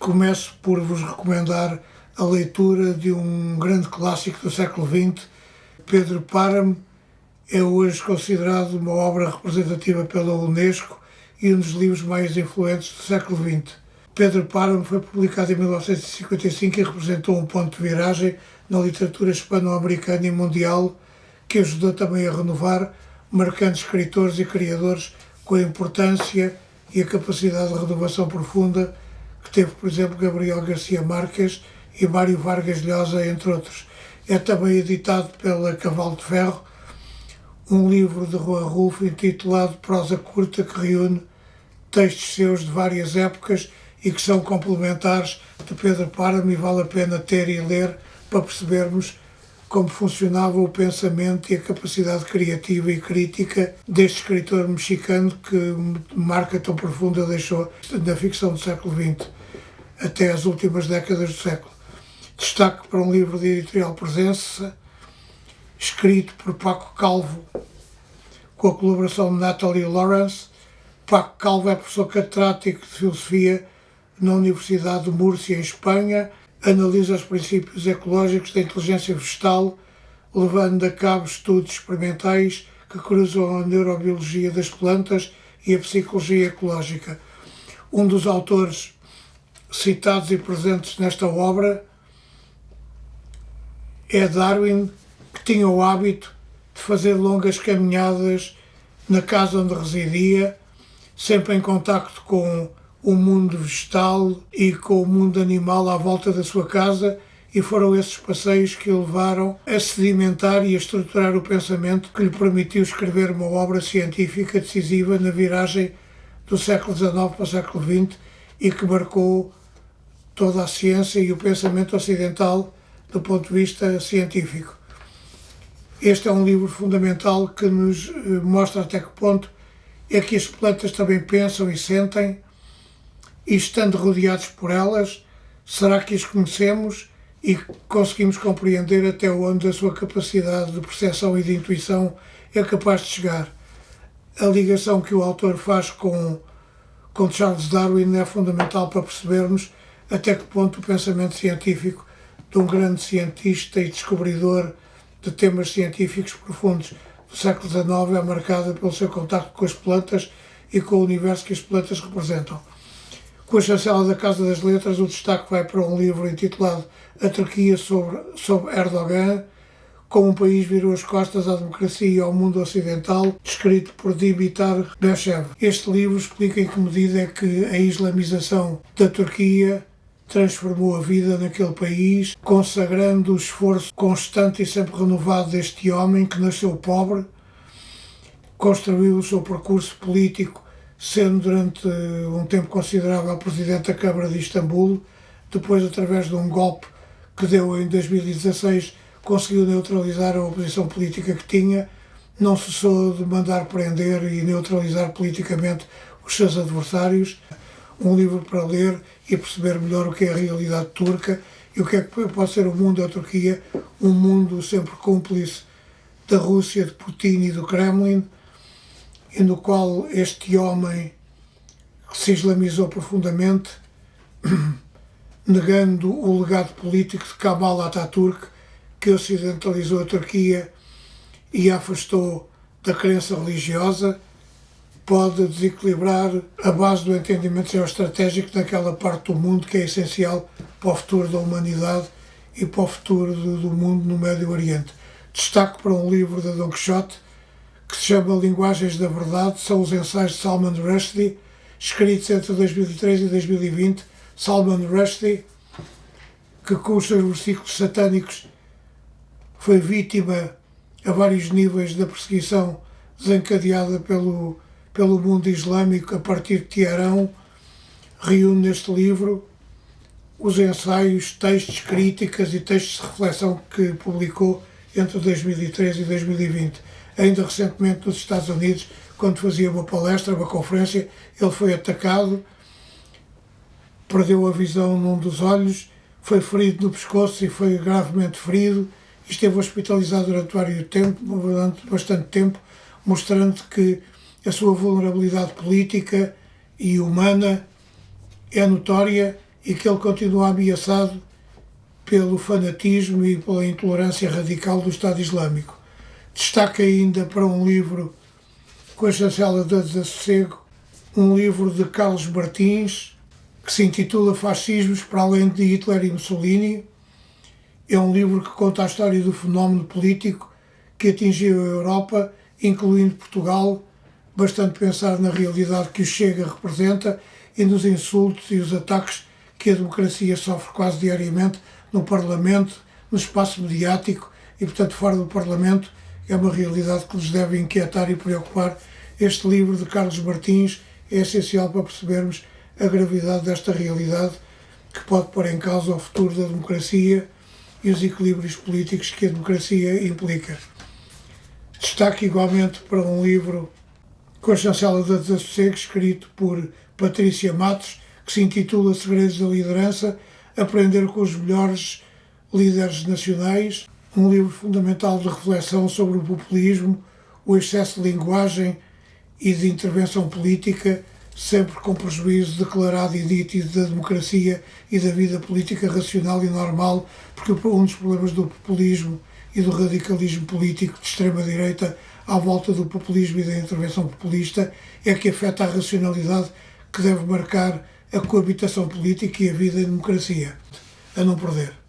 Começo por vos recomendar a leitura de um grande clássico do século XX. Pedro Páramo é hoje considerado uma obra representativa pela Unesco e um dos livros mais influentes do século XX. Pedro Páramo foi publicado em 1955 e representou um ponto de viragem na literatura hispano-americana e mundial, que ajudou também a renovar, marcando escritores e criadores com a importância e a capacidade de renovação profunda que teve, por exemplo, Gabriel Garcia Marques e Mário Vargas Llosa, entre outros. É também editado pela Cavalo de Ferro, um livro de Juan Rulfo intitulado Prosa Curta, que reúne textos seus de várias épocas e que são complementares de Pedro Páramo, e vale a pena ter e ler para percebermos como funcionava o pensamento e a capacidade criativa e crítica deste escritor mexicano que marca tão profunda deixou na ficção do século XX até as últimas décadas do século. Destaque para um livro de editorial Presença, escrito por Paco Calvo, com a colaboração de Natalie Lawrence. Paco Calvo é professor catedrático de Filosofia na Universidade de Múrcia, em Espanha. Analisa os princípios ecológicos da inteligência vegetal, levando a cabo estudos experimentais que cruzam a neurobiologia das plantas e a psicologia ecológica. Um dos autores citados e presentes nesta obra é Darwin, que tinha o hábito de fazer longas caminhadas na casa onde residia, sempre em contacto com o mundo vegetal e com o mundo animal à volta da sua casa, e foram esses passeios que o levaram a sedimentar e a estruturar o pensamento que lhe permitiu escrever uma obra científica decisiva na viragem do século XIX para o século XX e que marcou toda a ciência e o pensamento ocidental do ponto de vista científico. Este é um livro fundamental que nos mostra até que ponto é que as plantas também pensam e sentem, e estando rodeados por elas, será que as conhecemos e conseguimos compreender até onde a sua capacidade de percepção e de intuição é capaz de chegar? A ligação que o autor faz com Charles Darwin é fundamental para percebermos até que ponto o pensamento científico de um grande cientista e descobridor de temas científicos profundos do século XIX é marcado pelo seu contacto com as plantas e com o universo que as plantas representam. Com a chancela da Casa das Letras, o destaque vai para um livro intitulado A Turquia sob Erdogan, como um país virou as costas à democracia e ao mundo ocidental, escrito por Dimitar Berchev. Este livro explica em que medida é que a islamização da Turquia transformou a vida naquele país, consagrando o esforço constante e sempre renovado deste homem que nasceu pobre, construiu o seu percurso político sendo durante um tempo considerável presidente da Câmara de Istambul. Depois, através de um golpe que deu em 2016, conseguiu neutralizar a oposição política que tinha, não cessou de mandar prender e neutralizar politicamente os seus adversários. Um livro para ler e perceber melhor o que é a realidade turca e o que é que pode ser o mundo da Turquia, um mundo sempre cúmplice da Rússia, de Putin e do Kremlin, e no qual este homem se islamizou profundamente, negando o legado político de Kemal Atatürk, que ocidentalizou a Turquia e a afastou da crença religiosa, pode desequilibrar a base do entendimento geoestratégico naquela parte do mundo que é essencial para o futuro da humanidade e para o futuro do mundo no Médio Oriente. Destaque para um livro de Don Quixote que se chama Linguagens da Verdade, são os ensaios de Salman Rushdie, escritos entre 2003 e 2020. Salman Rushdie, que com os seus versículos satânicos foi vítima a vários níveis da perseguição desencadeada pelo mundo islâmico a partir de Teherão, reúne neste livro os ensaios, textos, críticas e textos de reflexão que publicou entre 2013 e 2020. Ainda recentemente nos Estados Unidos, quando fazia uma palestra, uma conferência, ele foi atacado, perdeu a visão num dos olhos, foi ferido no pescoço e foi gravemente ferido, e esteve hospitalizado durante bastante tempo, mostrando que a sua vulnerabilidade política e humana é notória e que ele continua ameaçado pelo fanatismo e pela intolerância radical do Estado Islâmico. Destaca ainda para um livro com a chancela do Desassossego, um livro de Carlos Martins, que se intitula Fascismos para além de Hitler e Mussolini. É um livro que conta a história do fenómeno político que atingiu a Europa, incluindo Portugal, bastante pensar na realidade que o Chega representa e nos insultos e os ataques que a democracia sofre quase diariamente no Parlamento, no espaço mediático e, portanto, fora do Parlamento. É uma realidade que nos deve inquietar e preocupar. Este livro de Carlos Martins é essencial para percebermos a gravidade desta realidade que pode pôr em causa o futuro da democracia e os equilíbrios políticos que a democracia implica. Destaque igualmente para um livro com a chancela do Desassossego, escrito por Patrícia Matos, que se intitula Segredos da Liderança, Aprender com os melhores líderes nacionais, um livro fundamental de reflexão sobre o populismo, o excesso de linguagem e de intervenção política, sempre com prejuízo declarado e nítido da democracia e da vida política racional e normal, porque um dos problemas do populismo e do radicalismo político de extrema-direita à volta do populismo e da intervenção populista é que afeta a racionalidade que deve marcar a coabitação política e a vida em democracia. A não perder.